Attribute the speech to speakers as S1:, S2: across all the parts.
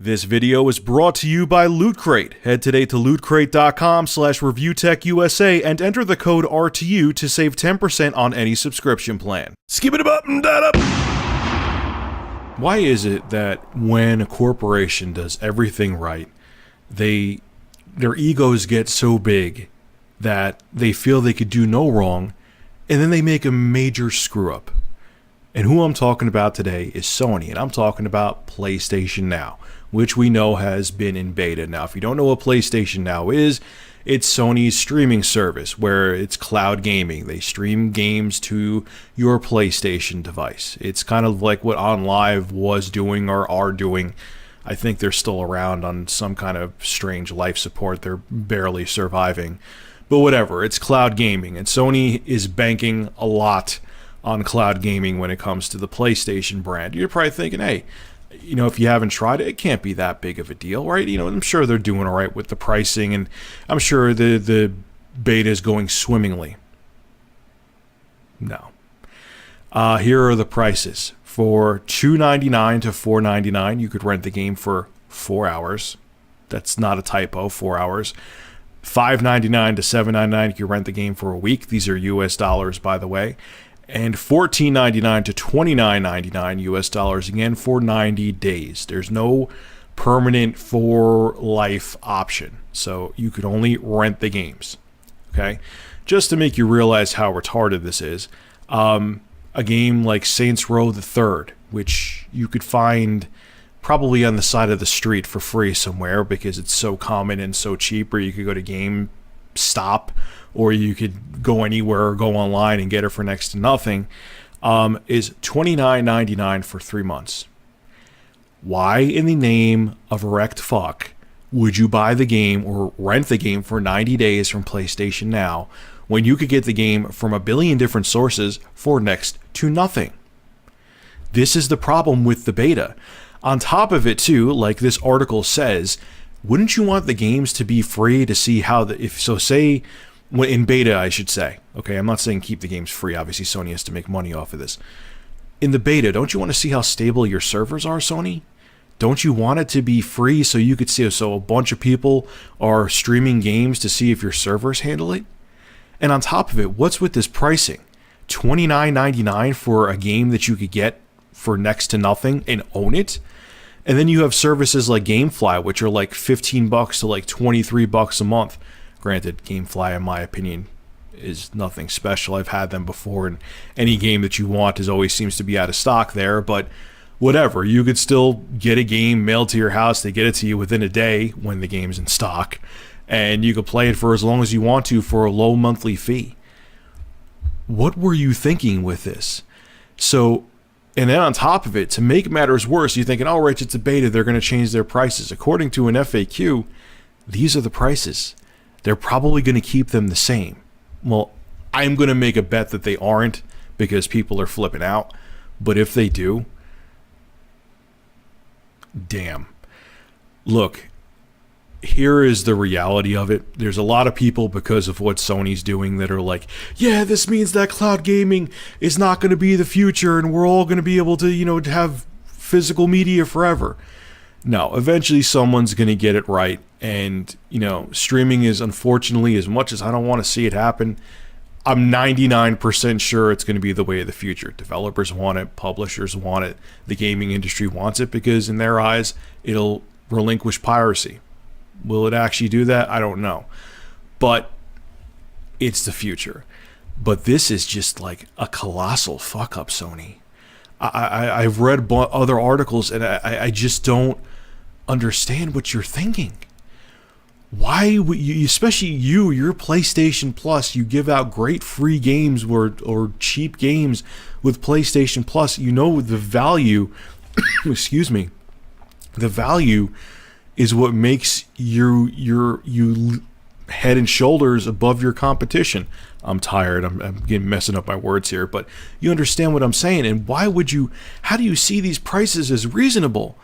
S1: This video is brought to you by Loot Crate. Head today to lootcrate.com/reviewtechusa and enter the code RTU to save 10% on any subscription plan. Skip it up and that up. Why is it that when a corporation does everything right, their egos get so big that they feel they could do no wrong, and then they make a major screw up? And who I'm talking about today is Sony, and I'm talking about PlayStation Now, which we know has been in beta. Now, if you don't know what PlayStation Now is, it's Sony's streaming service where it's cloud gaming. They stream games to your PlayStation device. It's kind of like what OnLive was doing or are doing. I think they're still around on some kind of strange life support. They're barely surviving. But whatever, it's cloud gaming, and Sony is banking a lot on cloud gaming when it comes to the PlayStation brand. You're probably thinking, hey, if you haven't tried it, it can't be that big of a deal, right? I'm sure they're doing all right with the pricing, and I'm sure the beta is going swimmingly. No. Here are the prices. For $2.99 to $4.99, you could rent the game for 4 hours. That's not a typo, 4 hours. $5.99 to $7.99, you can rent the game for a week. These are US dollars, by the way. And $14.99 to $29.99 US dollars, again, for 90 days. There's no permanent for life option, so you could only rent the games. Okay, just to make you realize how retarded this is, a game like Saints Row the Third, which you could find probably on the side of the street for free somewhere because it's so common and so cheap, or you could go to GameStop, or you could go anywhere or go online and get it for next to nothing, is $29.99 for 3 months. Why in the name of erect fuck would you buy the game or rent the game for 90 days from PlayStation Now when you could get the game from a billion different sources for next to nothing? This is the problem with the beta. On top of it too, like this article says, wouldn't you want the games to be free to see how say in beta, I should say. Okay, I'm not saying keep the games free. Obviously, Sony has to make money off of this. In the beta, don't you want to see how stable your servers are, Sony? Don't you want it to be free so you could see, so a bunch of people are streaming games to see if your servers handle it? And on top of it, what's with this pricing? $29.99 for a game that you could get for next to nothing and own it? And then you have services like GameFly, which are like $15 to like $23 a month. Granted, GameFly, in my opinion, is nothing special. I've had them before, and any game that you want always seems to be out of stock there, but whatever. You could still get a game mailed to your house. They get it to you within a day when the game's in stock, and you could play it for as long as you want to for a low monthly fee. What were you thinking with this? So, and then on top of it, to make matters worse, you're thinking, oh, right, it's a beta, they're going to change their prices. According to an FAQ, these are the prices. They're probably going to keep them the same. Well, I'm going to make a bet that they aren't because people are flipping out. But if they do, damn. Look, here is the reality of it. There's a lot of people, because of what Sony's doing, that are like, yeah, this means that cloud gaming is not going to be the future and we're all going to be able to, to have physical media forever. No, eventually someone's going to get it right. And, streaming is, unfortunately, as much as I don't want to see it happen, I'm 99% sure it's going to be the way of the future. Developers want it, publishers want it, the gaming industry wants it, because in their eyes, it'll relinquish piracy. Will it actually do that? I don't know. But it's the future. But this is just like a colossal fuck up, Sony. I've read other articles, and I just don't understand what you're thinking. Why would you, especially your PlayStation Plus, you give out great free games or cheap games with PlayStation Plus. The value, excuse me, the value is what makes you head and shoulders above your competition. I'm tired. I'm getting messing up my words here, but you understand what I'm saying. And how do you see these prices as reasonable?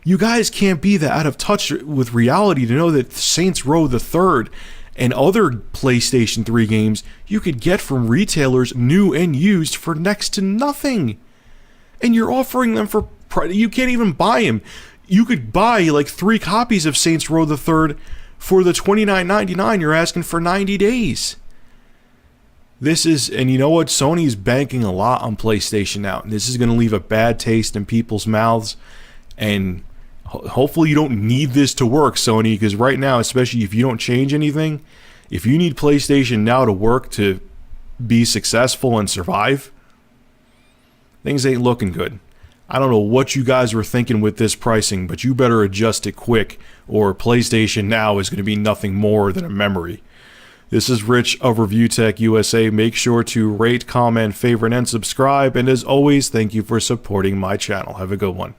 S1: You guys can't be that out of touch with reality to know that Saints Row the Third and other PlayStation 3 games you could get from retailers, new and used, for next to nothing. And you're offering them for, you can't even buy them. you could buy like 3 copies of Saints Row the Third for the $29.99 you're asking for 90 days. This is, and you know what? Sony's banking a lot on PlayStation now. This is going to leave a bad taste in people's mouths, and hopefully you don't need this to work, Sony, because right now, especially if you don't change anything, if you need PlayStation now to work to be successful and survive, things ain't looking good. I don't know what you guys were thinking with this pricing, but you better adjust it quick, or PlayStation Now is going to be nothing more than a memory. This is Rich of Review Tech USA. Make sure to rate, comment, favorite, and subscribe. And as always, thank you for supporting my channel. Have a good one.